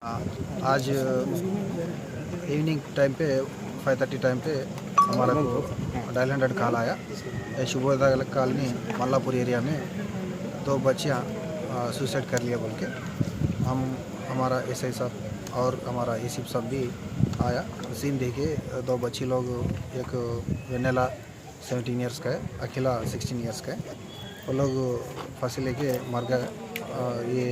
आज evening time पे 5:30 time पे हमारा को डायल 100 कॉल आया। शुभोदय कॉलोनी मल्लापुर एरिया में 2 बच्चियाँ सुसाइड कर लिया बोल के हम हमारा एसआई साहब और हमारा एसीपी साहब भी आया। सीन देखे 2 बच्ची लोग, एक वेनेला 17 इयर्स का है, अखिला 16 इयर्स का है। वो लोग फांसी लेके मर गए। ये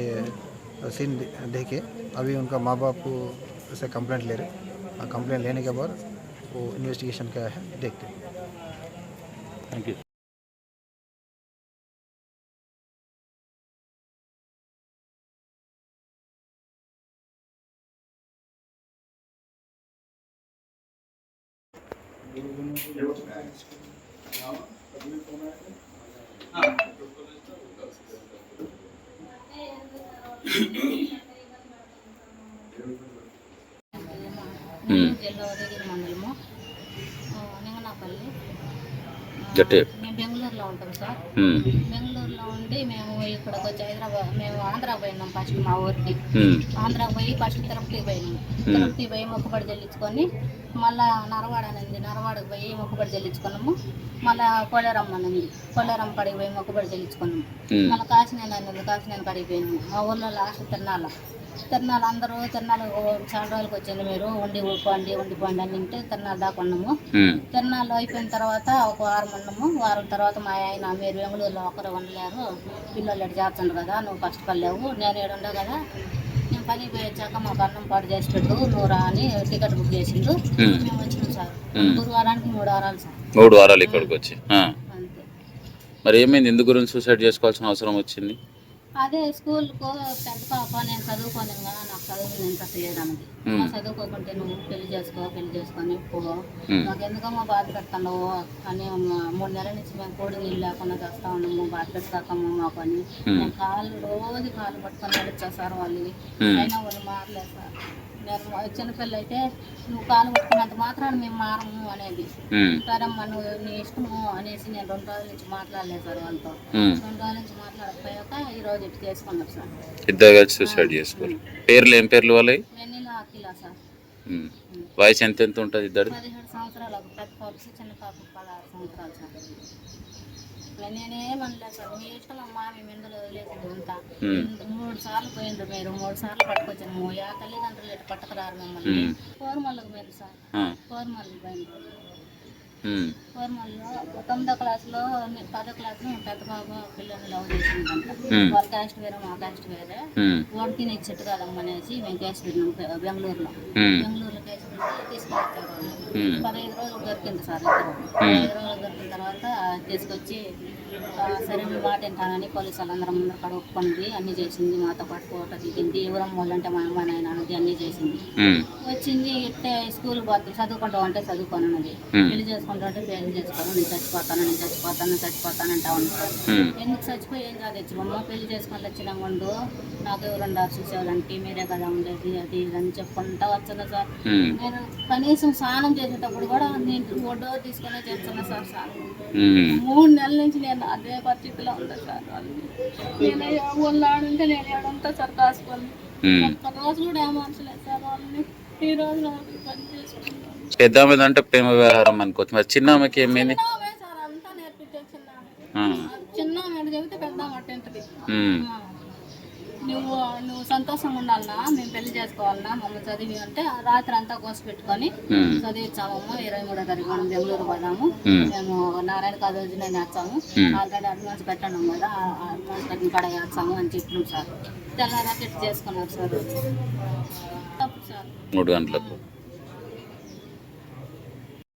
सीन देखे अभी उनका माँ बाप से कंप्लेंट ले रहे। कंप्लेंट लेने के बाद वो इन्वेस्टिगेशन क्या है देखते हैं। Thank you. మండలము నింగనాపల్లి. గట్టి మేము బెంగళూరులో ఉంటాం సార్. బెంగళూరులో ఉండి మేము ఇక్కడికి వచ్చి హైదరాబాద్, మేము ఆంధ్రాకి పోయినాం ఫస్ట్ మా ఊరికి. ఆంధ్రాకి పోయి ఫస్ట్ తిరుపతికి పోయినాం. తిరుపతికి పోయి మొక్కుబడి చెల్లించుకొని మళ్ళీ నరవాడ అనేది నరవాడకు పోయి మొక్కుబడి చెల్లించుకున్నాము. మళ్ళీ కొలేరమ్మ అనేది కొలేరమ్మ కాడికి పోయి మొక్కుబడి చెల్లించుకున్నాము. మళ్ళీ కాశీనేని అనేది కాశీనేని కాడికి పోయినాము. మా ఊళ్ళో లాస్ట్ తిరణాలు అందరూ తిరణాలు చాలా రోజులకి వచ్చింది, మీరు ఉండిపోండి అని తింటే తిరణాలు దాకా ఉన్నాము. తిరణాలు అయిపోయిన తర్వాత ఒక వారం ఉన్నాము. వారం తర్వాత మా ఆయన, మీరు బెంగళూరులో ఒకరు ఉండలేరు, పిల్లలు ఎటు చేస్తుండ్రు కదా, నువ్వు ఫస్ట్ కలేవు, నేను ఏడు ఉండవు కదా, నేను పనికి పోయి వచ్చాక మాకు అన్నం పాటు చేసి పెట్టు, నువ్వు రా అని టికెట్ బుక్ చేసిండు. మేము వచ్చినాం సార్. గురువారానికి 3 వారాలు సార్. 3 వారాలు ఇక్కడికి వచ్చి. అంతే. మరి ఏమైంది, ఎందుకు గురించి సూసైడ్ చేసుకోవాల్సిన అవసరం వచ్చింది? అదే స్కూల్కు పెద్ద పాప, నేను చదువుకోను కదా, నాకు చదువుకునే ఇంట్రెస్ట్ లేదన్నది. చదువుకోకుంటే నువ్వు పెళ్లి చేసుకొని పో, నాకు ఎందుకమ్మా బాధ పెడతావు అని 3 నెలల నుంచి మేము కోడి నీళ్ళు లేకుండా చేస్తా ఉన్నాము, బాధ పెడతాకమ్మా మాకు అని. నేను రోజు కాళ్ళు పట్టుకొని నడిచా సార్ వాళ్ళు. అయినా వాళ్ళు మారలేదు సార్. నేను చిన్నపిల్ల అయితే నువ్వు కాలు పట్టుకున్నంత మాత్రాన మేము మారము అనేది. సరేమ్మా నువ్వు నీ ఇష్టము అనేసి నేను 2 రోజుల నుంచి మాట్లాడలేదు సార్ వాళ్ళతో. 2 రోజుల నుంచి మాట్లాడకపోయాక ఈ రోజు ఇటు చేసుకున్నారు సార్. ఇద్దరు కలిసి సూసైడ్ చేసుకోరు. పేర్లు ఏం పేర్లు వాళ్ళవి? వెన్నెల, అఖిల సార్. వయసు ఎంత ఉంటుంది ఇద్దరు? 17 సంవత్సరాలు. పెద్ద పాపకి చిన్న పాపకి 16 సంవత్సరాలు సార్. నేనేమనలేదు సార్, మీ ఇష్టం అమ్మా, మేము ఎందులో వదిలేసింది అంతా. 3 సార్లు పోయిండ్రు, మీరు 3 సార్లు పట్టుకొచ్చాము. యా తల్లిదండ్రులు ఎటు పట్టుకురారు మిమ్మల్ని. కోరమల్లకు పోయింది సార్. కోరమల్లి పోయిండ్రు. కోరమల్లిలో 9వ క్లాసులో 10వ క్లాసులో పెద్ద బాబు పిల్లల్ని లవ్ చేసిందంట. వాళ్ళ క్యాస్ట్ వేరే, మా క్యాస్ట్ వేరే. వాడికి నీకు చెట్టు కాదమ్మనేసి మేము కేసు పెట్టినాం బెంగళూరులో. కేసు పెట్టి తీసుకొచ్చారు వాళ్ళు. 15 రోజులు దొరికింది సార్. 15 రోజులు దొరికిన తర్వాత తీసుకొచ్చి సరే మీ మాట వింటానని పోలీసు వాళ్ళందరం ముందర కాడ ఒప్పుకుంది, అన్నీ చేసింది. మాతో పాటు ఫోటో దిగింది, ఎవరమ్మ వాళ్ళంటే మా అమ్మ నాయన అన్నది, అన్నీ చేసింది. వచ్చింది ఇట్టే స్కూల్ పోతుంది, చదువుకుంటావు అంటే చదువుకోనన్నది, పెళ్లి చేసుకుంటా అంటే పెళ్లి చేసుకోను, నేను చచ్చిపోతానంటా ఉంది సార్. ఎందుకు చచ్చిపోయి ఏం చదివించమమ్మా, పెళ్లి చేసుకొని వచ్చినా ఉండు, నాకు ఎవరుండారు చూసేవాళ్ళంటే, మీరే కదా ఉండేది, అది ఇది అని చెప్పుకుంటా వచ్చిందా సార్. నేను కనీసం స్నానం చేసేటప్పుడు కూడా నేను ఒడ్డో తీసుకునే చేస్తున్నా సార్. స్నానం 3 నెలల నుంచి నేను అదే పరిస్థితిలో ఉంది సార్. నేను ఊళ్ళాడుంటే నేను ఏడంతా సార్ కాసుకొని ఒక్క రోజు కూడా ఏమనలేదు సార్ వాళ్ళని. ఈ రోజు నాకు పని చేసుకుంటాను. పెద్ద ఆమె అంటే ప్రేమ వ్యవహారం అనుకోవచ్చు. మరి చిన్న ఆమెకి ఏమైంది సార్? అంతా నేర్పించే చిన్న ఆమె చెబితే పెద్ద మాట ఏంటది, నువ్వు సంతోషంగా ఉండాలన్నా, మేము పెళ్లి చేసుకోవాలన్నా, మమ్మల్ని చదివి అంటే రాత్రి అంతా కోసి పెట్టుకొని చదివించామమ్మా. 23వ తారీఖు మనం బెంగళూరు పోదాము, మేము నారాయణ కాలేజీలో నేర్చాము, ఆల్రెడీ అడ్వాన్స్ పెట్టడం కదా, అడ్వాన్స్ కట్టిన కాడ వేస్తాము అని చెప్పినాం సార్. తెల్లారా చేసుకున్నారు సార్. తప్పు సార్. 3 గంటలకు